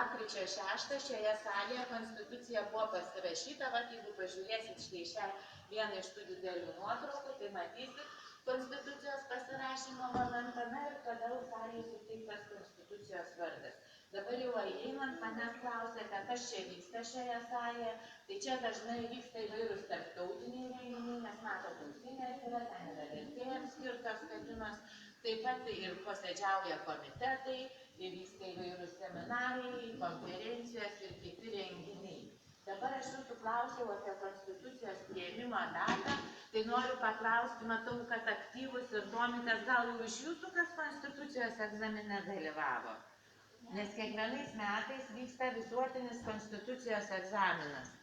lapkričio 6 šioje salėje Konstitucija buvo pasirašyta, jeigu pažiūrėsit štai šią vieną iš tų didelių nuotraukų, tai matysit Konstitucijos pasirašymo momentą, ir todėl salėje suteiktas Konstitucijos vardas. Dabar jau einant, manęs klausėte, kas čia vyksta šioje salėje, tai čia dažnai vyksta įvairūs tarptautiniai renginiai, nes matot, ausinės yra, ten yra vertėjams skirtos kabinos, taip pat ir posėdžiauja komitetai, vyksta įvairūs seminarai, konferencijos ir kiti renginiai. Dabar aš jūsų klausiau apie Konstitucijos priėmimo datą, tai noriu paklausti, matau, kad aktyvus ir domitės, gal jau iš jūsų kas Konstitucijos egzamine dalyvavo? Nes kiekvienais metais vyksta visuotinis Konstitucijos egzaminas.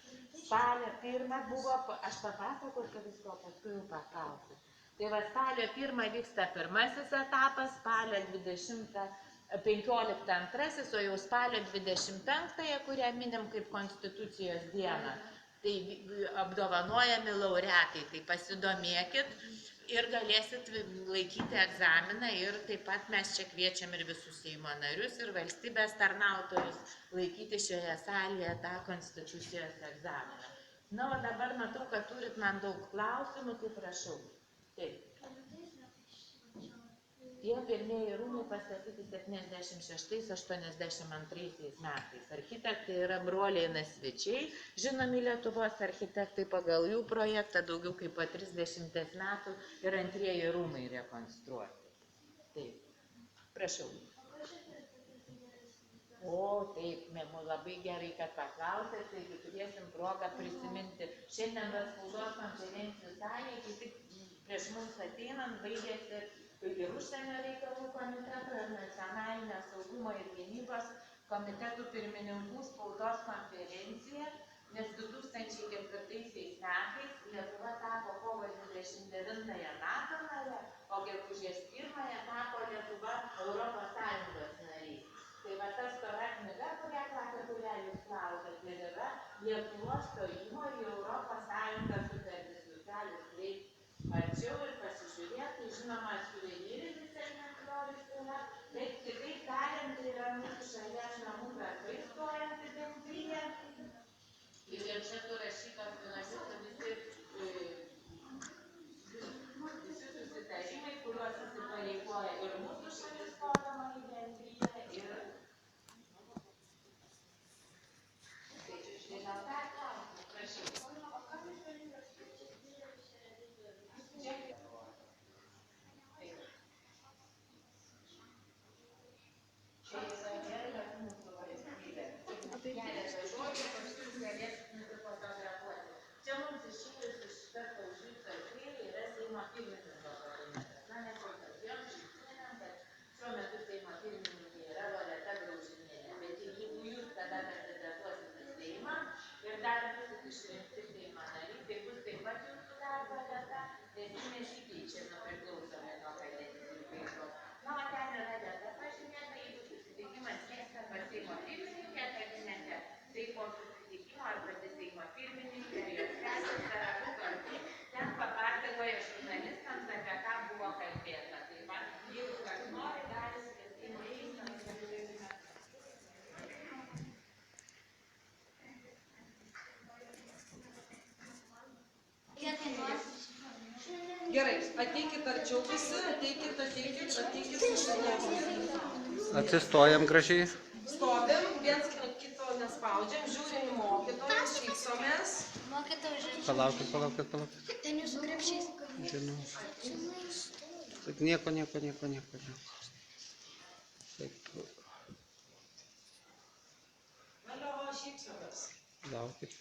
Spalio 1 buvo, aš papasakosiu visko, paskui jau paklausiu. Tai va, spalio 1 vyksta pirmasis etapas, spalio 15 antrasis, o jau spalio 25, kurią minim kaip Konstitucijos dieną, tai apdovanojami laureatai, tai pasidomėkit ir galėsit laikyti egzaminą ir taip pat mes čia kviečiam ir visus Seimo narius ir valstybės tarnautojus laikyti šioje salėje tą Konstitucijos egzaminą. Na, o dabar matau, kad turit man daug klausimų, tai prašau. Taip. Tie pirmieji rūmai pastatyti 76-82 metais. Architektai yra broliai Nasvyčiai, žinomi Lietuvos architektai, pagal jų projektą daugiau kaip po 30 metų ir antrieji rūmai rekonstruoti. Taip, prašau. O, taip, labai gerai, kad paklausėt, taigi turėsim progą prisiminti. Šiandien spaudos konferencijų salėje, kai tik prieš mums ateinant, baigėsi ir užsienio reikalų komiteto, ir nacionalinio saugumo ir gynybos komitetų pirmininkų spaudos konferencija, nes 2004 metais Lietuva tapo kovo 29 NATO nare, o gegužės 1 tapo Lietuva Europos Sąjungos nariais. Tai va ta stora knyga, kurią jūs klausėt, ir yra Lietuvos stojimo į Europos Sąjungą sutartis. Jūs galit kreipti arčiau ir pasižiūrėti, žinoma, suvenyrinis egzempliorius yra, bet kitaip tariant, tai yra mūsų šalies namų darbai stojanti bendrija. Ir čia surašytos visi susitarimai, kuriuos įsipareigoja ir mūsų šalis stodama į bendriją ir Gerai, ateikit arčiau visi, ateikit susitikti. Atsistojam gražiai. Stovim, viens kito nespaudžiam, žiūrim į mokytojus, šypsomės. Palaukit. Ten jūsų krepšys. Žinau. Nieko. Taip. Valio, šypsomės. Palaukit.